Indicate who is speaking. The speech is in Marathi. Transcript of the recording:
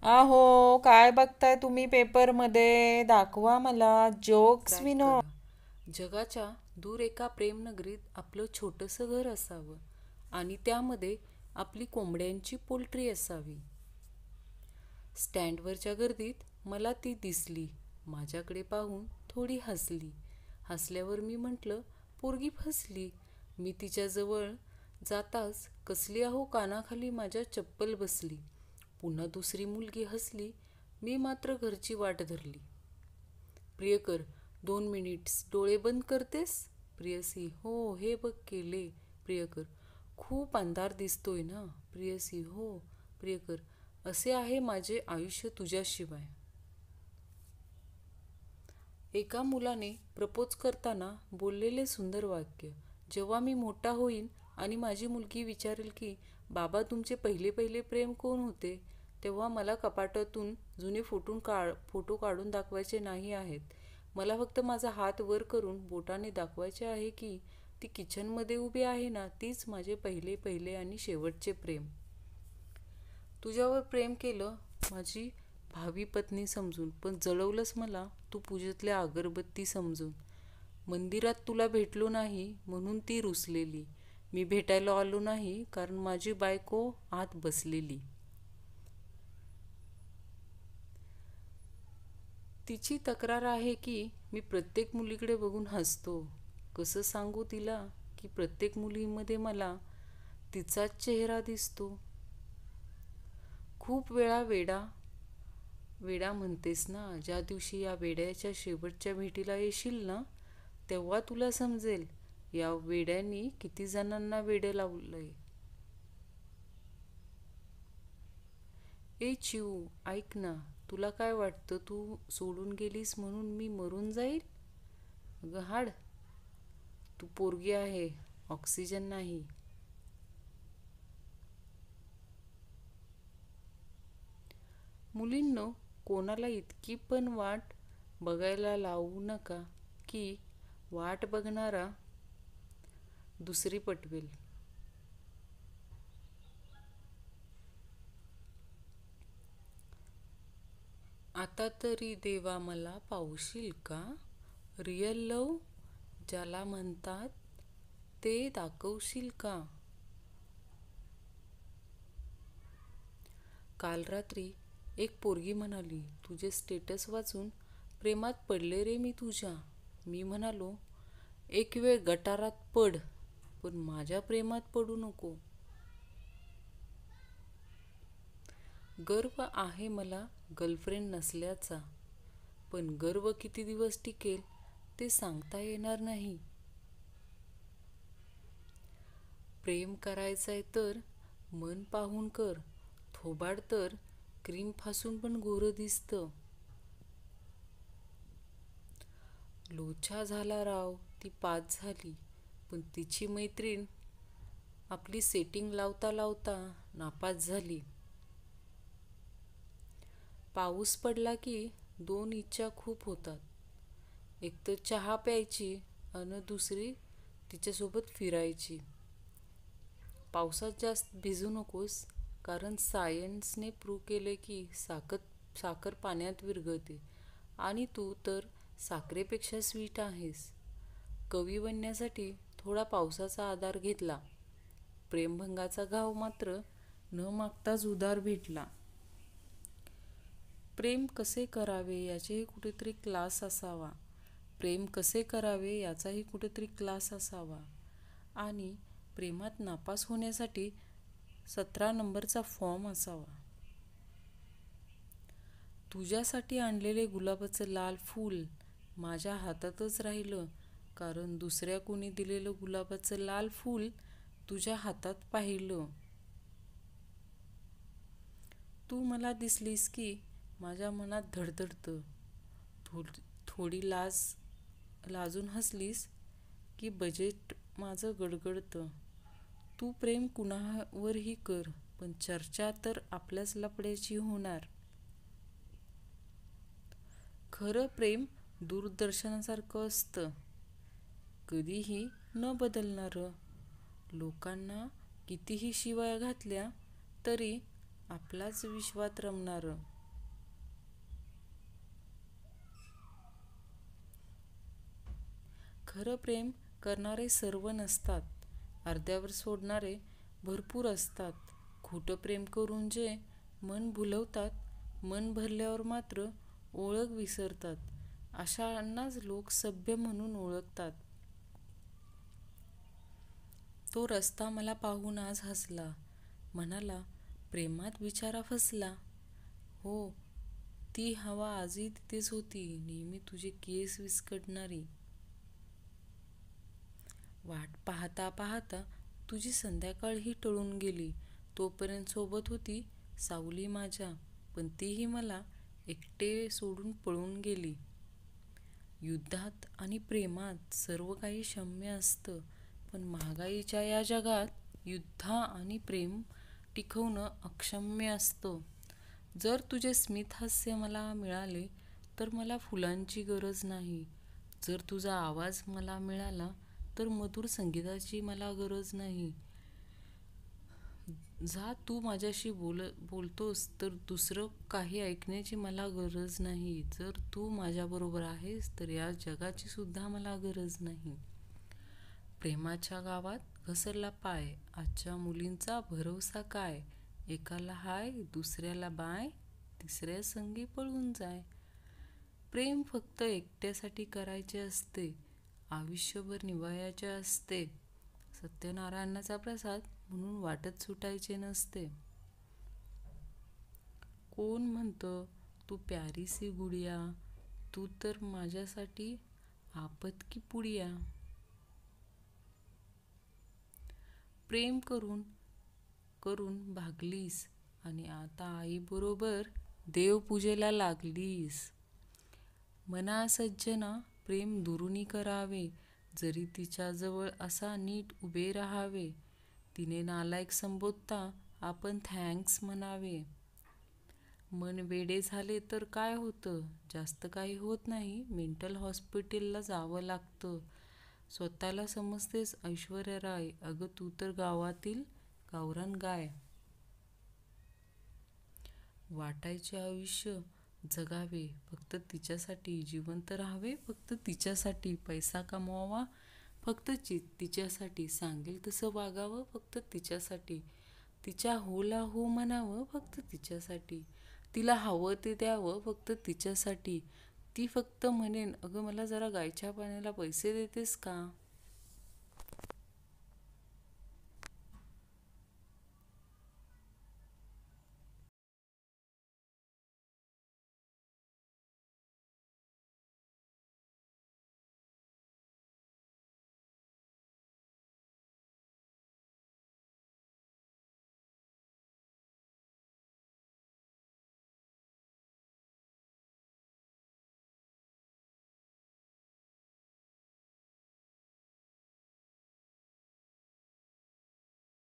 Speaker 1: अहो, काय बघताय तुम्ही पेपरमध्ये? दाखवा मला जोक्स
Speaker 2: क्रॅक
Speaker 1: विनो.
Speaker 2: करा. जगाच्या दूर एका प्रेमनगरीत आपलं छोटंसं घर असावं आणि त्यामध्ये आपली कोंबड्यांची पोल्ट्री असावी. स्टँडवरच्या गर्दीत मला ती दिसली. माझ्याकडे पाहून थोडी हसली. हसल्यावर मी म्हटलं, पोरगी फसली. मी तिच्याजवळ जाताच कसली अहो कानाखाली माझ्या चप्पल बसली. पुन्हा दुसरी मुलगी हसली. मी मात्र घरची वाट धरली. प्रियकर, 2 मिनिट्स डोळे बंद करतेस? प्रियसी, हो हे बघ केले. प्रियकर, खूप अंधार दिसतोय ना? प्रियसी, हो. प्रियकर, असे आहे माझे आयुष्य तुझ्याशिवाय. एका मुलाने प्रपोज करताना बोललेले सुंदर वाक्य. जेव्हा मी मोठा होईन आणि माझी मुलगी विचारेल की बाबा तुमचे पहिले पहिले प्रेम कोण होते, तेव्हा मला कपाटातून जुने फोटो काढून दाखवायचे नाही आहेत. मला फक्त माझा हात वर करून बोटाने दाखवायचे आहे की ती किचनमध्ये उभी आहे ना, तीच माझे पहिले पहिले आणि शेवटचे प्रेम. तुझ्यावर प्रेम केलं माझी भावी पत्नी समजून, पण जळवलंस मला तू पूजेतल्या अगरबत्ती समजून. मंदिरात तुला भेटलो नाही म्हणून ती रुसलेली. मी भेटायला आलो नाही कारण माझी बायको आत बसलेली. तिची तक्रार आहे की मी प्रत्येक मुलीकडे बघून हसतो. कसं सांगू तिला की प्रत्येक मुलीमध्ये मला तिचाच चेहरा दिसतो. खूप वेळा वेडा वेडा म्हणतेस ना, ज्या दिवशी या वेड्याच्या शेवटच्या भेटीला येशील ना, तेव्हा तुला समजेल या वेड्यांनी किती जणांना वेडे लावलंय. ए चिऊ, ऐक ना, तुला काय वाटतं तू सोडून गेलीस म्हणून मी मरून जाईल? अगं हाड, तू पोरगी आहे, ऑक्सिजन नाही. मुलींनो, कोणाला इतकी पण वाट बघायला लावू नका की वाट बघणारा दुसरी पटवेल. आता तरी देवा मला पावशील का? रिअल लव ज्याला म्हणतात ते दाखवशील का? काल रात्री एक पोरगी म्हणाली, तुझे स्टेटस वाचून प्रेमात पडले रे मी तुझ्या. मी म्हणालो, एक वेळ गटारात पड, पण माझ्या प्रेमात पडू नको. गर्व आहे मला गर्लफ्रेंड नसल्याचा, पण गर्व किती दिवस टिकेल ते सांगता येणार नाही. प्रेम करायचंय तर मन पाहून कर. थोबाड तर क्रीम फासून पण गोरं दिसतं. लोचा झाला राव, ती पास झाली, पण तिची मैत्रीण आपली सेटिंग लावता लावता नापास झाली. पाऊस पडला की दोन इच्छा खूप होतात. एक तर चहा प्यायची आणि दुसरी तिच्यासोबत फिरायची. पावसात जास्त भिजू नकोस, कारण सायन्सने प्रूव्ह केले की साखर पाण्यात विरघळते आणि तू तर साखरेपेक्षा स्वीट आहेस. कवी बनण्यासाठी थोडा पावसाचा आधार घेतला. प्रेमभंगाचा घाव मात्र न मागताच उधार भेटला. प्रेम कसे करावे याचेही कुठेतरी क्लास असावा. प्रेम कसे करावे याचाही कुठेतरी क्लास असावा. आणि प्रेमात नापास होण्यासाठी 17 नंबरचा फॉर्म असावा. तुझ्यासाठी आणलेले गुलाबाचं लाल फूल माझ्या हातातच राहिलं, कारण दुसऱ्या कोणी दिलेलं गुलाबाचं लाल फूल तुझ्या हातात पाहिलं. तू मला दिसलीस की माझ्या मनात धडधडतं. थोडी लाजून हसलीस की बजेट माझं गडगडतं. तू प्रेम कुणावरही कर, पण चर्चा तर आपल्याच लफड्याची होणार. खरं प्रेम दूरदर्शनासारखं असतं, कधीही न बदलणारं. लोकांना कितीही शिवाया घातल्या तरी आपलाच विश्वात रमणारं. खरं प्रेम करणारे सर्व नसतात. अर्ध्यावर सोडणारे भरपूर असतात. खोटं प्रेम करून जे मन भुलवतात, मन भरल्यावर मात्र ओळख विसरतात. अशांनाच लोक सभ्य म्हणून ओळखतात. तो रस्ता मला पाहून आज हसला. म्हणाला, प्रेमात बिचारा फसला. हो, ती हवा आजही तिथेच होती, नेहमी तुझे केस विस्कटणारी. वाट पाहता पाहता तुझी संध्याकाळही टळून गेली. तोपर्यंत सोबत होती सावली माझ्या, पण तीही मला एकटे सोडून पळून गेली. युद्धात आणि प्रेमात सर्व काही क्षम्य असतं, पण महागाईच्या या जगात युद्ध आणि प्रेम टिकवणं अक्षम्य असतं. जर तुझे स्मितहास्य मला मिळाले तर मला फुलांची गरज नाही. जर तुझा आवाज मला मिळाला तर मधुर संगीताची मला गरज नाही. जा तू माझ्याशी बोलतोस तर दुसरं काही ऐकण्याची मला गरज नाही. जर तू माझ्याबरोबर आहेस तर या जगाची सुद्धा मला गरज नाही. प्रेमाच्या गावात घसरला पाय, आजच्या मुलींचा भरवसा काय. एकाला हाय, दुसऱ्याला बाय, तिसऱ्या संगी पळून जाय. प्रेम फक्त एकट्यासाठी करायचे असते, आयुष्यभर निभायाचे असते. सत्यनारायणाचा प्रसाद म्हणून वाटत सुटायचे नसते. कोण म्हणतं तू प्यारी सी गुडिया, तू तर माझ्यासाठी आपत की पुडिया. प्रेम करून करून भागलीस आणि आता आईबरोबर देवपूजेला लागलीस. मना सज्जना प्रेम दुरुनी करावे, जरी तिच्याजवळ असा नीट उभे राहावे. तिने नालायक संबोधता आपण थँक्स म्हणावे. मन वेडे झाले तर काय होतं, जास्त काही होत नाही, मेंटल हॉस्पिटलला जावं लागतं. स्वतःला समजतेस ऐश्वर्या राय, अगं तू तर गावातील गावरान गाय. वाटायचे आयुष्य जगावे फक्त तिच्यासाठी, जिवंत राहावे फक्त तिच्यासाठी, पैसा कमवावा फक्त तिच्यासाठी, सांगेल तसं वागावं फक्त तिच्यासाठी, तिच्या होला हो म्हणावं फक्त तिच्यासाठी, तिला हवं ते द्यावं फक्त तिच्यासाठी. ती फक्त म्हणेन, अगं मला जरा गायच्या पाण्याला पैसे देतेस का.